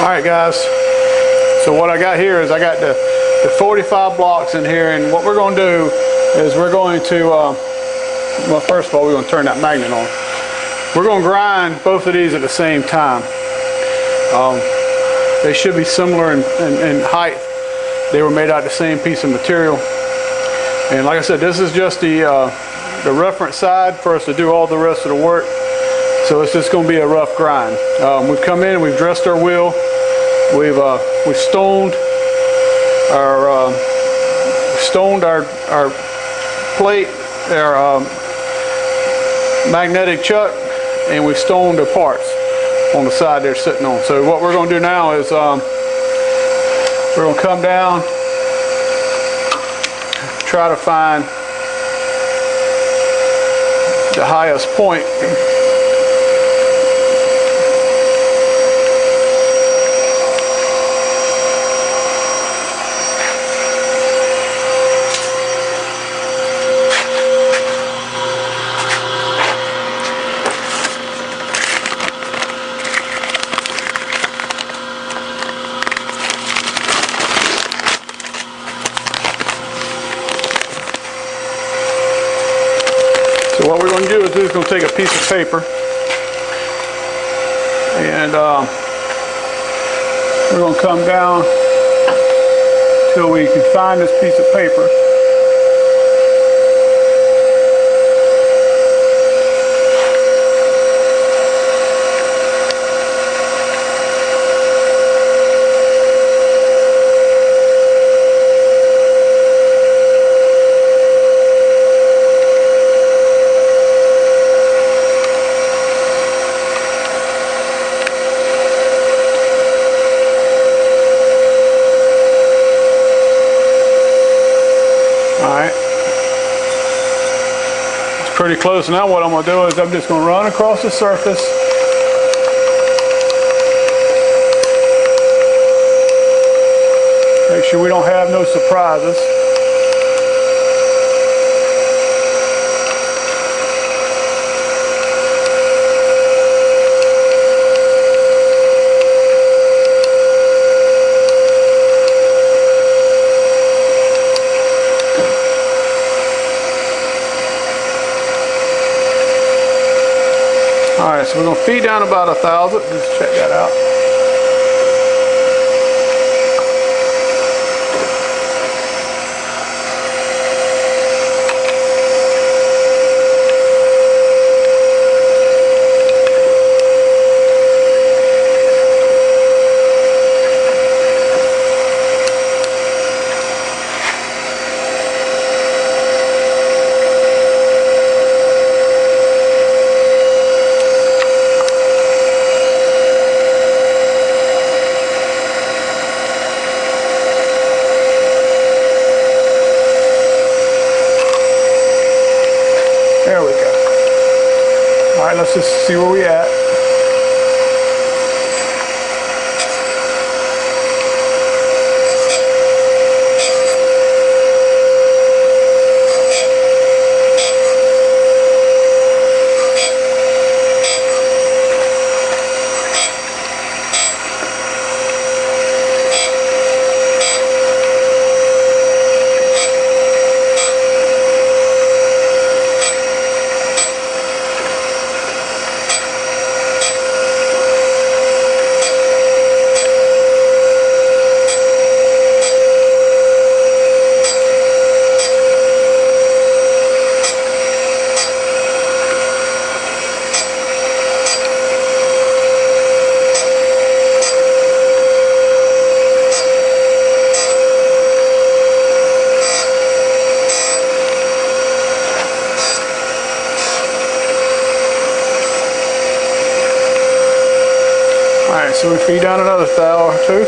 Alright guys, so what I got here is I got the 45 blocks in here, and what we're going to do is we're going to, well, first of all we're going to turn that magnet on. We're going to grind both of these at the same time. They should be similar in height. They were made out of the same piece of material. And like I said, this is just the reference side for us to do all the rest of the work. So it's just going to be a rough grind. We've come in, we've dressed our wheel, we've stoned our plate, our magnetic chuck, and we've stoned the parts on the side they're sitting on. So what we're going to do now is we're going to come down, try to find the highest point. So what we're going to do is we're just going to take a piece of paper and we're going to come down till we can find this piece of paper. Pretty close. Now what I'm going to do is I'm just going to run across the surface. Make sure we don't have no surprises. Alright, so we're going to feed down about 1,000. Just check that out. There we go. All right, let's just see where we at. Alright, so we feed down another thou or two.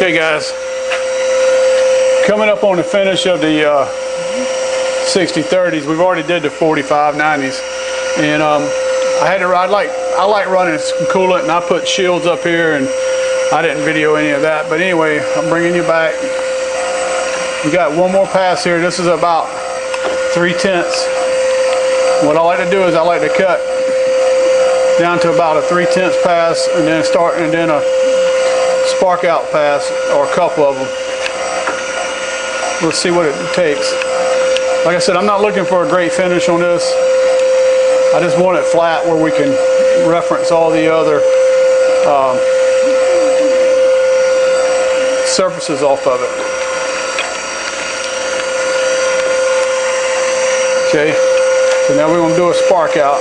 Okay guys, coming up on the finish of the 60-30s. We've already did the 45-90s, and I like running some coolant, and I put shields up here, and I didn't video any of that. But anyway, I'm bringing you back. We got one more pass here. This is about 3/10. What I like to do is I like to cut down to about a 3/10 pass, and then a spark out pass, or a couple of them. We'll see what it takes. Like I said, I'm not looking for a great finish on this. I just want it flat where we can reference all the other surfaces off of it. Okay, so now we're going to do a spark out.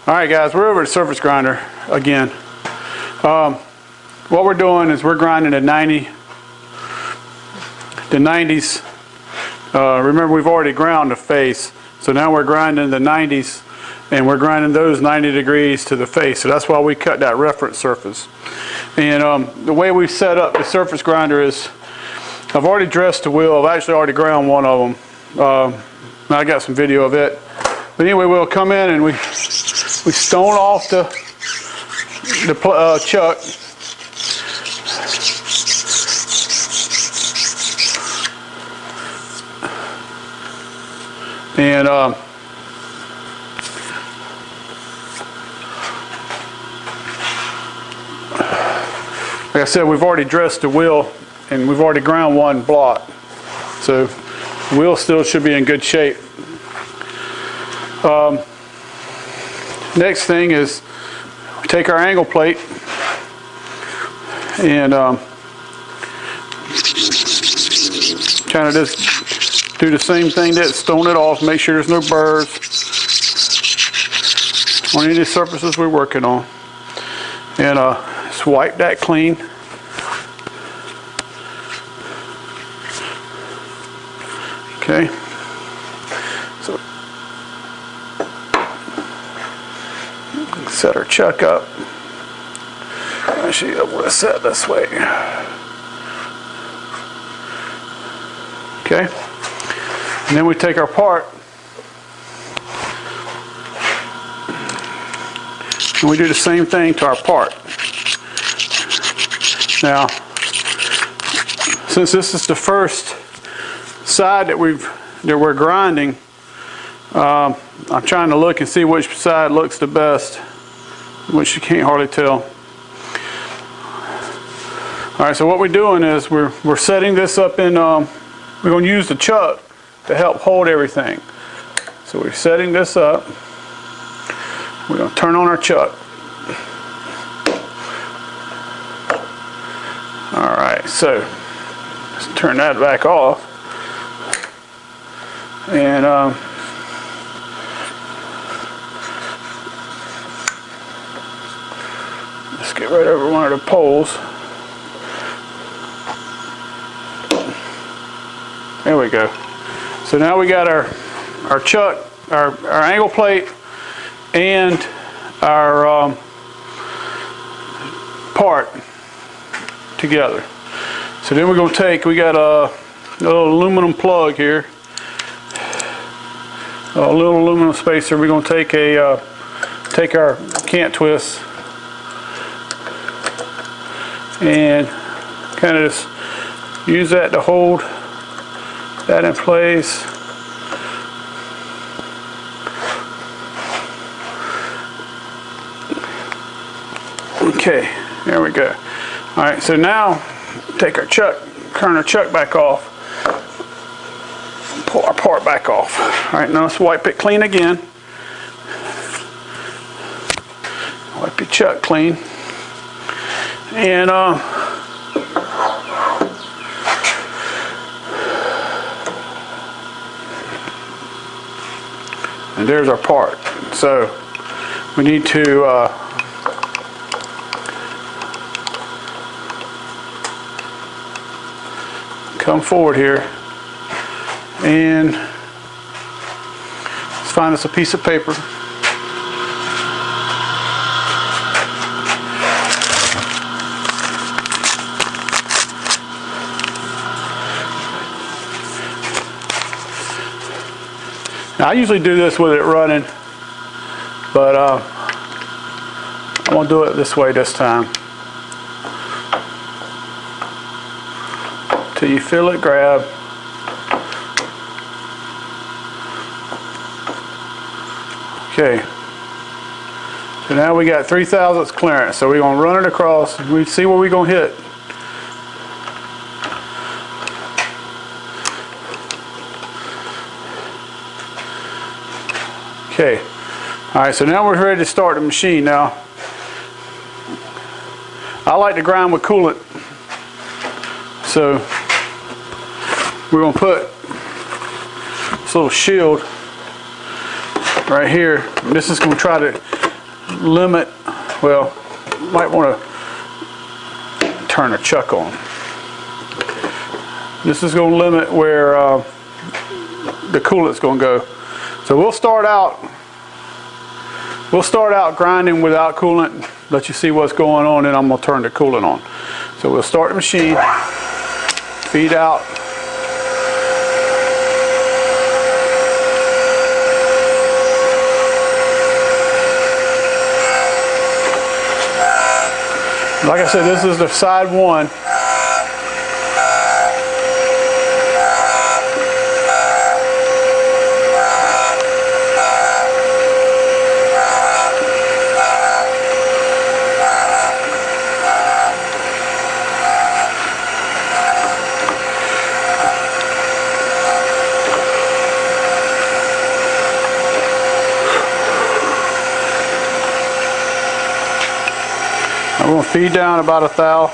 Alright guys, we're over at surface grinder again. What we're doing is we're grinding the 90s. Remember, we've already ground the face, so now we're grinding the 90s, and we're grinding those 90 degrees to the face. So that's why we cut that reference surface. And the way we've set up the surface grinder is, I've already dressed the wheel. I've actually already ground one of them. I got some video of it. But anyway, we'll come in and we stone off the chuck. And like I said, we've already dressed the wheel, and we've already ground one block. So the wheel still should be in good shape. Next thing is we take our angle plate and kind of just do the same thing, that stone it off, make sure there's no burrs on any of the surfaces we're working on, and just wipe that clean. Okay, so set our chuck up. I should be able to set this way. Okay, and then we take our part and we do the same thing to our part. Now, since this is the first side that we're grinding, I'm trying to look and see which side looks the best, which you can't hardly tell. Alright, so what we're doing is we're setting this up in, we're going to use the chuck to help hold everything. So we're setting this up. We're going to turn on our chuck. Alright, so let's turn that back off. And let's get right over one of the poles. There we go. So now we got our chuck, our angle plate, and our part together. So then we're going to take, we got a little aluminum plug here, a little aluminum spacer. We're going to take our cant twist and kind of just use that to hold that in place. Okay, there we go. All right, so now take our chuck, turn our chuck back off, Pull our part back off. All right, now let's wipe it clean again. Wipe your chuck clean. And there's our part. So we need to come forward here and let's find us a piece of paper. Now, I usually do this with it running, but I'm going to do it this way this time. Till you feel it grab. Okay. So now we got 3/1000 clearance. So we're going to run it across and we see where we're going to hit. Okay. Alright, so now we're ready to start the machine now. I like to grind with coolant. So we're going to put this little shield right here. And this is going to try to limit, well, might want to turn the chuck on. This is going to limit where the coolant's going to go. So we'll start out grinding without coolant, let you see what's going on, and I'm going to turn the coolant on. So we'll start the machine, feed out. Like I said, this is the side one. I'm going to feed down about 1 thou.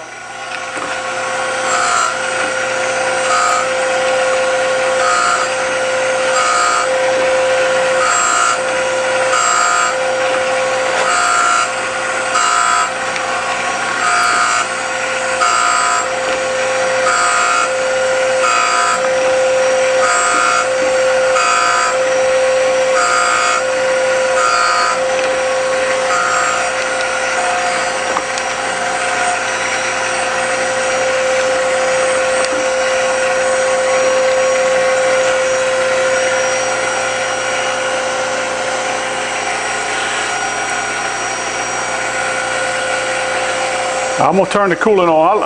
I'm going to turn the coolant on.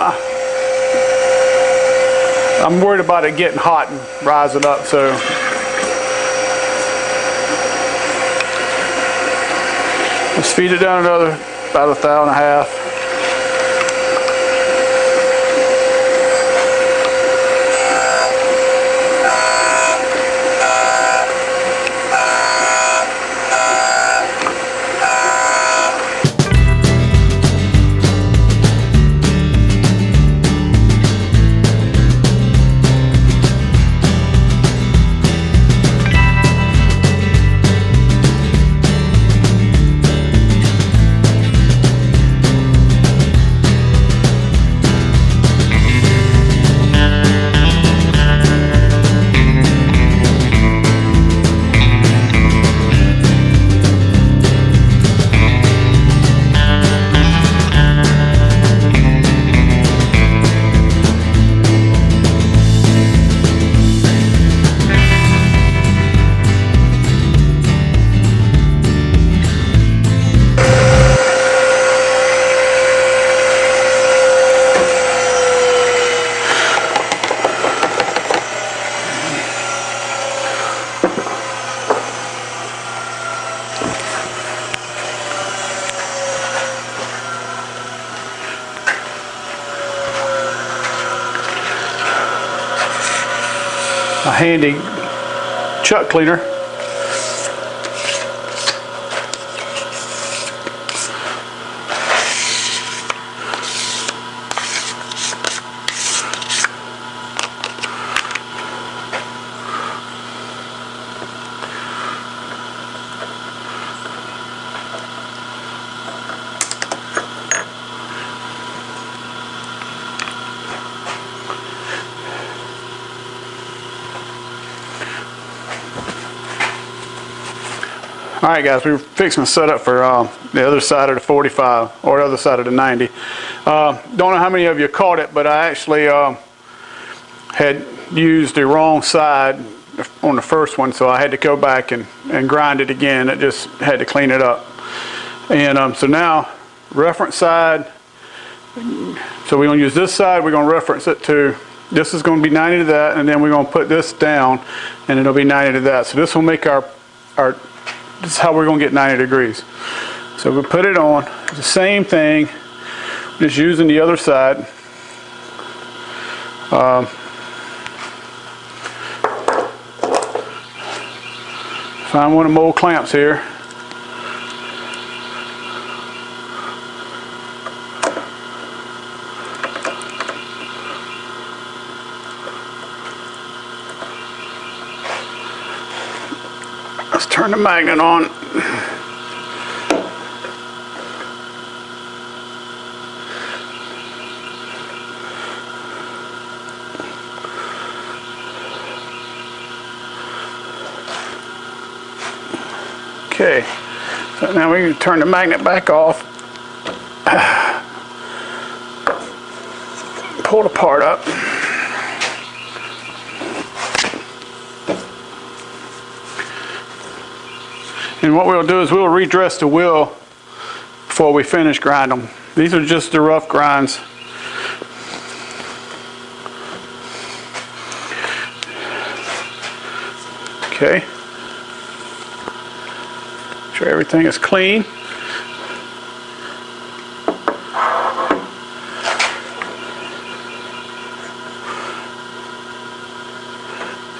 I'm worried about it getting hot and rising up, so let's feed it down another about 1 thou and a half. A handy chuck cleaner. Alright guys, we're fixing to set up for the other side of the 45, or the other side of the 90. Don't know how many of you caught it, but I actually had used the wrong side on the first one, so I had to go back and grind it again. I just had to clean it up. And so now, reference side, so we're going to use this side, we're going to reference it to, this is going to be 90 to that, and then we're going to put this down, and it'll be 90 to that. So this will make our this is how we're going to get 90 degrees. So we put it on, it's the same thing, just using the other side. Find one of my old clamps here. Let's turn the magnet on. Okay, so now we can turn the magnet back off. Pull the part up. And what we'll do is we'll redress the wheel before we finish grind them. These are just the rough grinds. Okay. Make sure everything is clean.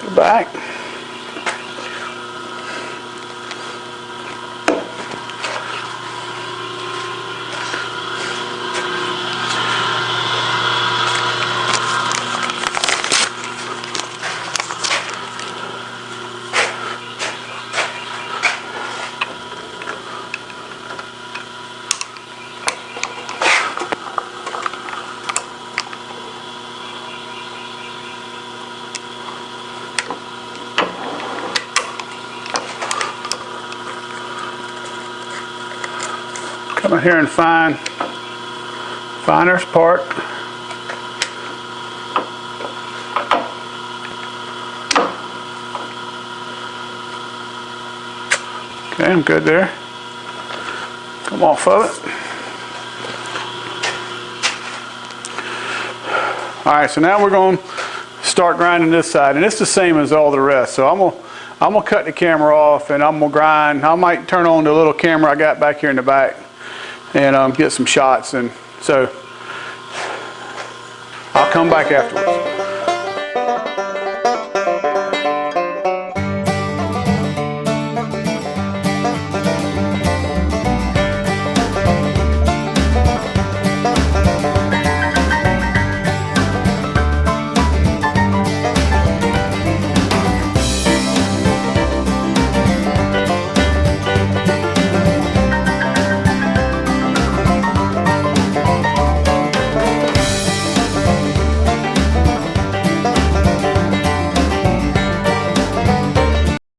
Go back. Come in here and find this part. Okay, I'm good there. Come off of it. Alright, so now we're going to start grinding this side, and it's the same as all the rest. So I'm gonna cut the camera off and I'm gonna grind. I might turn on the little camera I got back here in the back and get some shots, and so I'll come back afterwards.